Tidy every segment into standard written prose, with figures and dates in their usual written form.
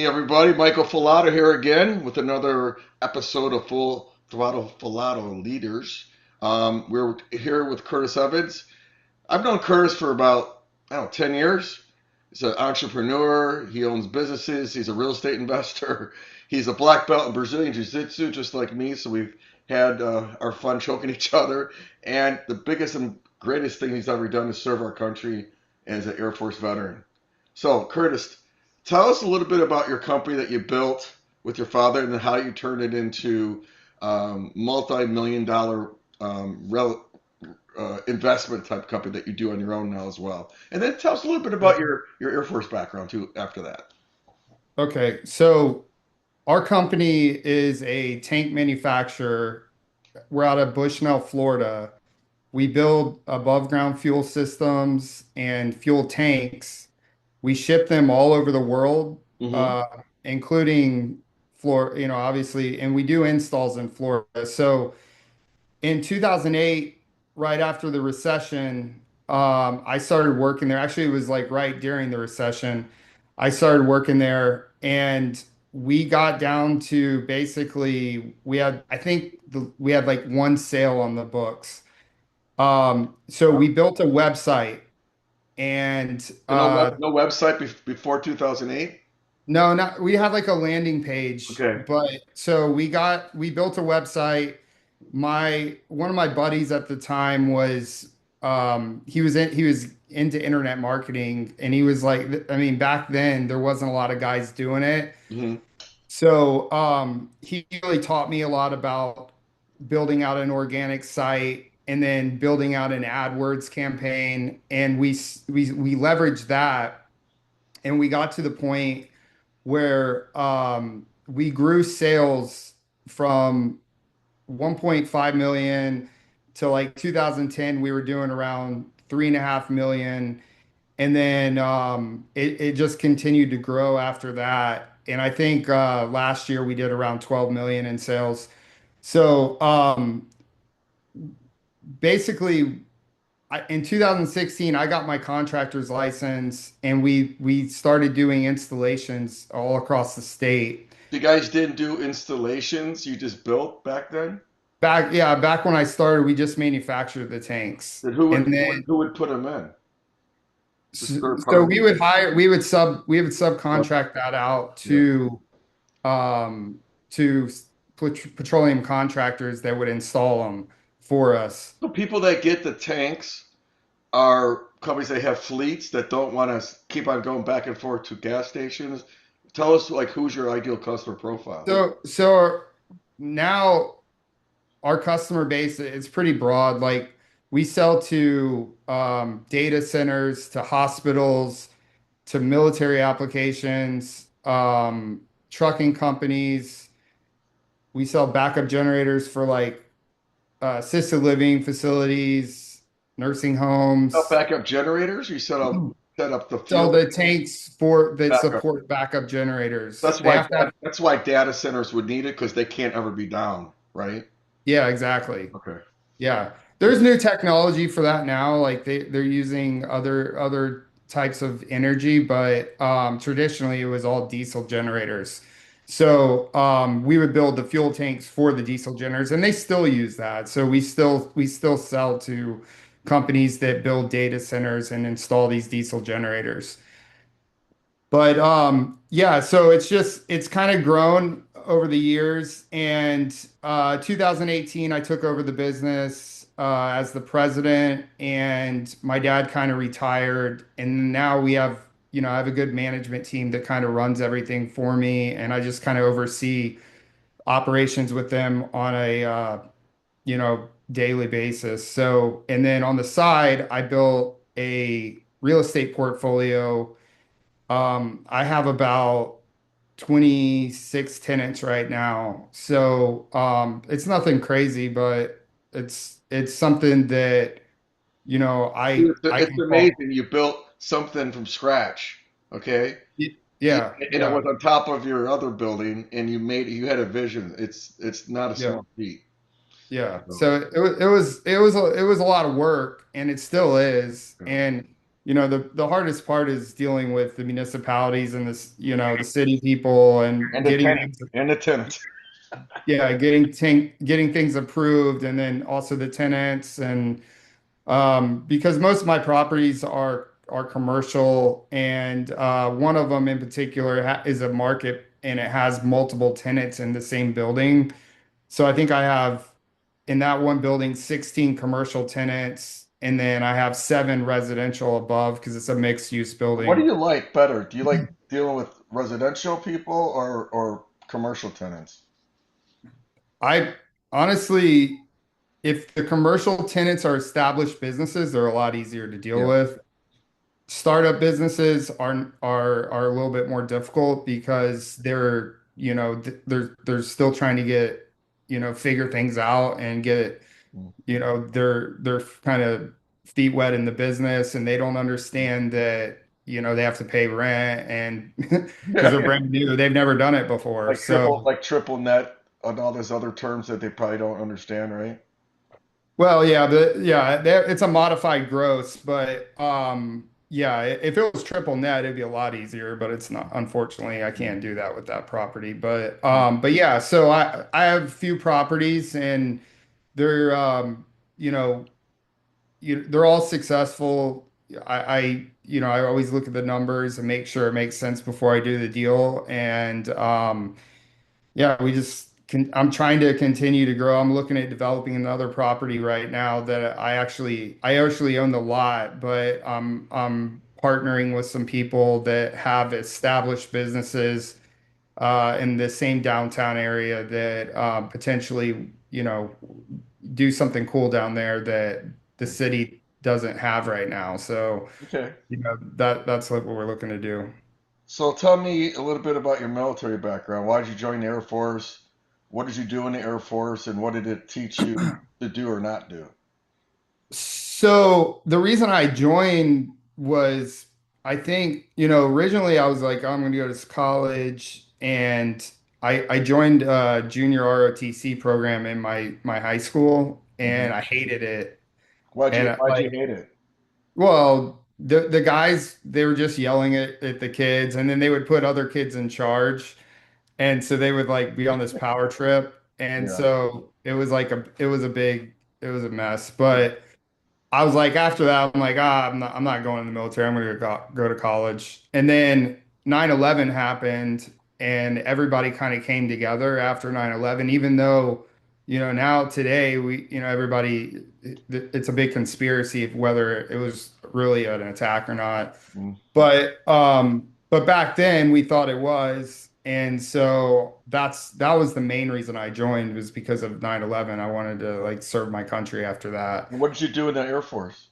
Hey everybody, Michael Falato here again with another episode of Full Throttle Falato Leaders. We're here with Curtis Evans. I've known Curtis for about, I don't know, 10 years. He's an entrepreneur. He owns businesses. He's a real estate investor. He's a black belt in Brazilian Jiu Jitsu, just like me. So we've had our fun choking each other. And the biggest and greatest thing he's ever done is serve our country as an Air Force veteran. So, Curtis, tell us a little bit about your company that you built with your father and then how you turned it into multi-million dollar investment type company that you do on your own now as well. And then tell us a little bit about your Air Force background too after that. Okay, so our company is a tank manufacturer. We're out of Bushnell, Florida. We build above ground fuel systems and fuel tanks. We ship them all over the world, Hmm. uh, including Florida, obviously, and we do installs in Florida. So in 2008, right after the recession, I started working there. Actually, it was like right during the recession. I started working there, and we got down to basically I think we had like one sale on the books. So we built a website, and So no website before 2008. no, not we had like a landing page, Okay. but so we built a website. My one of my buddies at the time was he was into internet marketing, and he was like, I mean, back then there wasn't a lot of guys doing it. Hmm. So he really taught me a lot about building out an organic site and then building out an AdWords campaign, and we leveraged that, and we got to the point where we grew sales from 1.5 million to like 2010, we were doing around 3.5 million. And then it just continued to grow after that. And I think last year we did around 12 million in sales. So basically, in 2016, I got my contractor's license, and we started doing installations all across the state. You guys didn't do installations, you just built back then? Back when I started, we just manufactured the tanks. Then who would And who then would, who would put them in? Just third so party? we would subcontract that out Yeah. um to petroleum contractors that would install them for us. So people that get the tanks are companies that have fleets that don't want to keep on going back and forth to gas stations. Tell us like who's your ideal customer profile? So now our customer base is pretty broad. Like we sell to data centers, to hospitals, to military applications, trucking companies. We sell backup generators for like assisted living facilities, nursing Up homes. backup generators. You set up the Sell field the tanks for that backup. support backup generators. That's They why have to have, that's why data centers would need it because they can't ever be down, right? yeah, exactly. Okay. Yeah. Yeah. There's new technology for that now. Like they're using other types of energy, but traditionally it was all diesel generators. So we would build the fuel tanks for the diesel generators, and they still use that. So we still sell to companies that build data centers and install these diesel generators. But yeah, so it's kind of grown over the years. And 2018, I took over the business as the president, and my dad kind of retired. And now I have a good management team that kind of runs everything for me, and I just kind of oversee operations with them on a daily basis. So, and then on the side, I built a real estate portfolio. I have about 26 tenants right now. So, it's nothing crazy, but it's something that, I It's can call. amazing you built something from scratch. Okay. Yeah, And it yeah, was on top of your other building, and you had a vision. It's not a yeah, small feat. yeah. So, So it was a lot of work, and it still is. yeah. And the hardest part is dealing with the municipalities and this, the city people and And the getting tenant. things, And the tenant. yeah, getting things approved, and then also the tenants and because most of my properties are commercial, and one of them in particular ha is a market, and it has multiple tenants in the same building. So I think I have in that one building 16 commercial tenants, and then I have seven residential above because it's a mixed use What do building. you like better? Do you like dealing with residential people or commercial tenants? I honestly, if the commercial tenants are established businesses, they're a lot easier to deal Yeah. with. Startup businesses are a little bit more difficult because they're still trying to get, figure things out and get, Mm. they're kind of feet wet in the business, and they don't understand that, they have to pay rent and because Yeah. they're brand new, they've never done it before. So, Like triple net and all those other terms that they probably don't understand, right? well, yeah, it's a modified gross, but yeah, if it was triple net, it'd be a lot easier, but it's not. Unfortunately, I Mm. can't do that with that property. But Mm. yeah, so I have a few properties, and they're they're all successful. I always look at the numbers and make sure it makes sense before I do the deal, and yeah, I'm trying to continue to grow. I'm looking at developing another property right now that I actually own the lot, but I'm partnering with some people that have established businesses in the same downtown area that potentially, do something cool down there that the city doesn't have right now. So, Okay. that's what we're looking to do. So tell me a little bit about your military background. Why did you join the Air Force? What did you do in the Air Force, and what did it teach you to do or not do? So the reason I joined was I think, originally I was like, I'm going to go to college, and I joined a junior ROTC program in my high school, and Hmm. I hated it. Why'd And you why'd you hate it? well, the guys, they were just yelling at the kids, and then they would put other kids in charge. And so they would like be on this power trip. And Yeah. so it was a mess. But I was like, after that, I'm like, I'm not going in the military. I'm going to go to college. And then 9/11 happened, and everybody kind of came together after 9/11, even though, now today everybody, it's a big conspiracy of whether it was really an attack or not. Mm. But back then we thought it was. And so that was the main reason I joined, was because of 9/11. I wanted to like serve my country after that. And what did you do in the Air Force?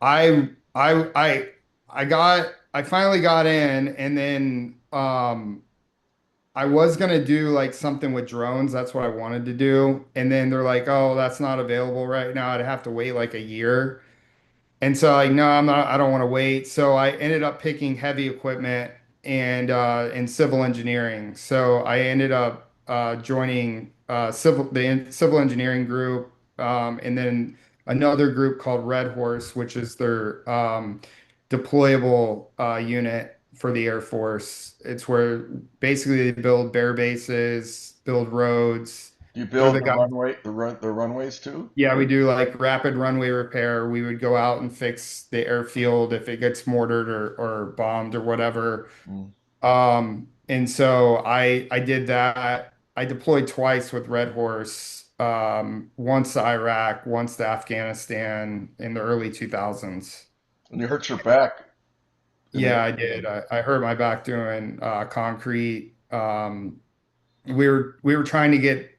I I I I finally got in, and then I was gonna do like something with drones. That's what I wanted to do. And then they're like, "Oh, that's not available right now. I'd have to wait like a year." And so like, no, I don't want to wait. So I ended up picking heavy equipment and civil engineering. So I ended up joining civil engineering group, and then another group called Red Horse, which is their deployable unit for the Air Force. It's where basically they build bear bases, build roads. Do you They're build the the guys. the runways too? Yeah, we do like rapid runway repair. We would go out and fix the airfield if it gets mortared or bombed or whatever. Mm. And so I did that. I deployed twice with Red Horse, once to Iraq, once to Afghanistan in the early 2000s. And you hurt your back in the Yeah, Air I Force. did. I hurt my back doing concrete. We were trying to get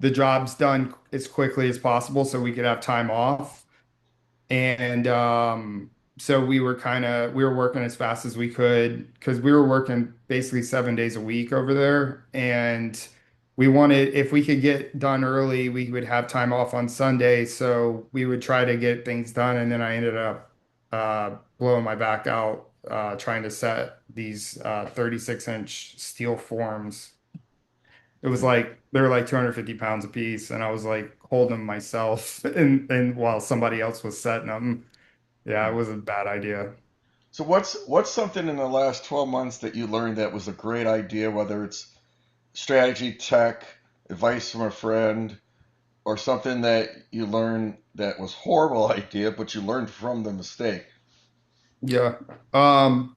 the jobs done as quickly as possible so we could have time off. And so we were working as fast as we could because we were working basically 7 days a week over there. And we wanted, if we could get done early, we would have time off on Sunday. So we would try to get things done. And then I ended up blowing my back out trying to set these 36-inch steel forms. It was like they were like 250 pounds a piece, and I was like holding them myself, and while somebody else was setting them. Yeah, it was a bad idea. So what's something in the last 12 months that you learned that was a great idea, whether it's strategy, tech, advice from a friend, or something that you learned that was horrible idea, but you learned from the mistake? Yeah. Um,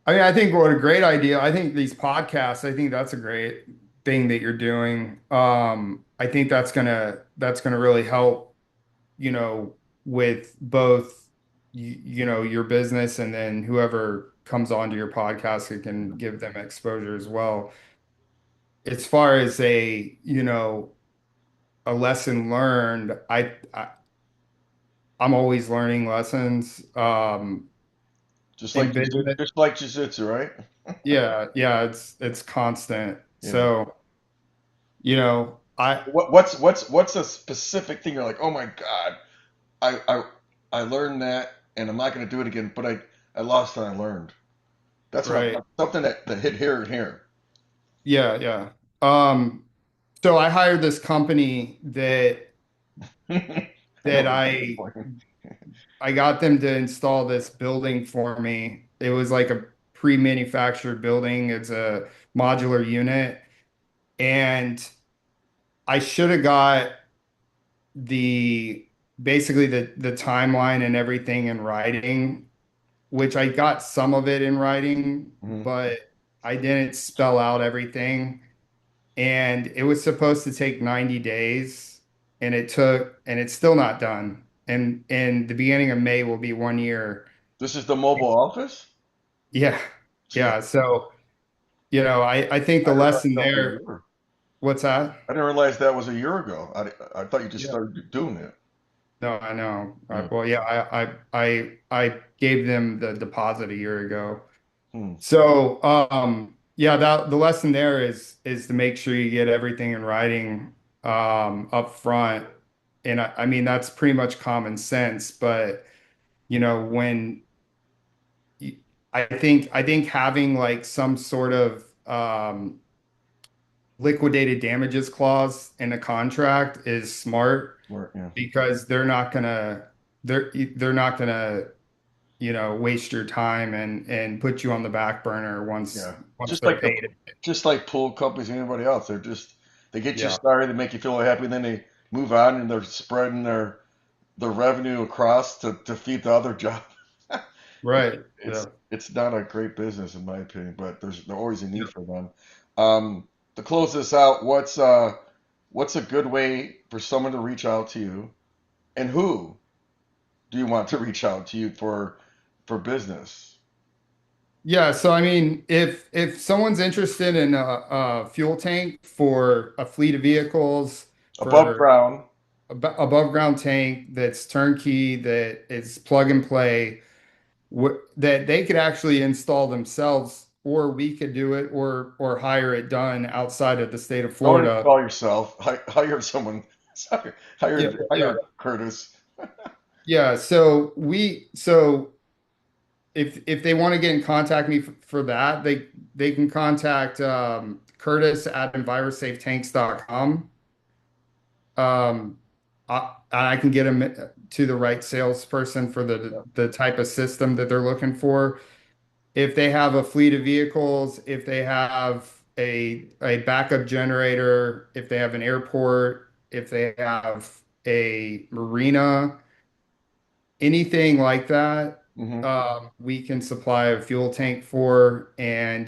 I mean, I think what a great idea. I think these podcasts, I think that's a great thing that you're doing. I think that's gonna really help, with both your business and then whoever comes onto your podcast, it can give them exposure as well. As far as a lesson learned, I'm always learning lessons in business. Just like jiu-jitsu, right? Yeah, yeah, it's constant. Yeah. So, I What's a specific thing you're like, oh my God, I I I learned that and I'm not going to do it again, but I lost and I learned. That's what right. something that hit here and here. Yeah, yeah. Um, so I hired this company I know that where this is I going. I got them to install this building for me. It was like a pre-manufactured building. It's a modular unit. And I should have got the basically the timeline and everything in writing, which I got some of it in writing, Mhm. but I didn't spell out everything. And it was supposed to take 90 days, and it's still not done. And in the beginning of May will be 1 year. This is the mobile office? Yeah. Gee, Yeah. So, I think I the didn't realize lesson that was a there, year. what's that? I didn't realize that was a year ago. I thought you just Yeah. started doing it. No, I know. Hmm. Well, yeah, I gave them the deposit a year ago. Hmm. So, yeah, that the lesson there is to make sure you get everything in writing up front. And I mean that's pretty much common sense, but when you, I think having like some sort of liquidated damages clause in a contract is smart Yeah. because they're not gonna waste your time and put you on the back burner once Yeah. once Just they're like the paid. just like pool companies and anybody else. They get you Yeah, started, they make you feel happy, and then they move on and they're spreading their revenue across to feed the other job. right. It's Yeah. it's not a great business in my opinion, but there's always a need Yeah. for them. To close this out, what's a good way for someone to reach out to you, and who do you want to reach out to you for business? Yeah, so I mean, if someone's interested in a fuel tank for a fleet of vehicles, Above for ground. above ground tank that's turnkey, that is plug and play, that they could actually install themselves, or we could do it, or hire it done outside of the state of Don't Florida. install yourself. Hire someone. Sorry, Yeah, yeah, hire Curtis. yeah. So if they want to get in contact me for that, they can contact Curtis at envirosafetanks.com. I can get them to the right salesperson for the type of system that they're looking for. If they have a fleet of vehicles, if they have a backup generator, if they have an airport, if they have a marina, anything like that, Hmm. we can supply a fuel tank for, and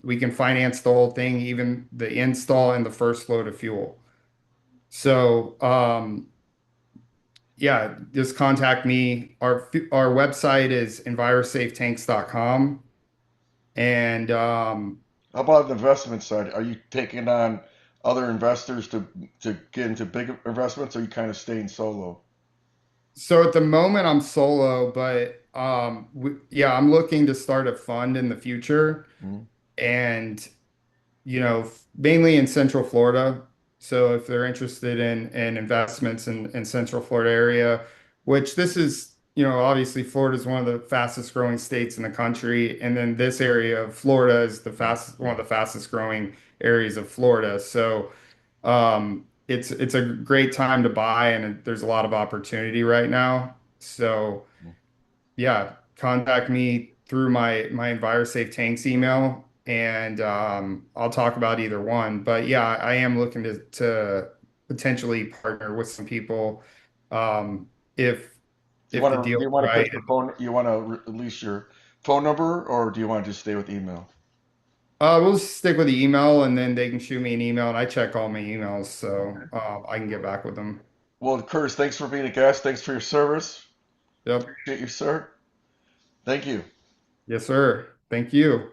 we can finance the whole thing, even the install and the first load of fuel. So, yeah, just contact me. Our website is envirosafetanks.com. And How about the investment side? Are you taking on other investors to get into big investments, or are you kind of staying solo? so at the moment, I'm solo, but yeah, I'm looking to start a fund in the future. Mhm. And mainly in Central Florida. So if they're interested in investments in Central Florida area, which this is, obviously Florida is one of the fastest growing states in the country, and then this area of Florida is one of the fastest growing areas of Florida. So it's a great time to buy, and there's a lot of opportunity right now. So yeah, contact me through my Enviro Safe Tanks email, and I'll talk about either one. But yeah, I am looking to potentially partner with some people um, if the Do deal's you want to right. put your phone? You want to release your phone number, or do you want to just stay with email? We'll stick with the email, and then they can shoot me an email, and I check all my emails, so I can get back with them. Well, Curtis, thanks for being a guest. Thanks for your service. Yep. Appreciate you, sir. Thank you. Yes, sir. Thank you.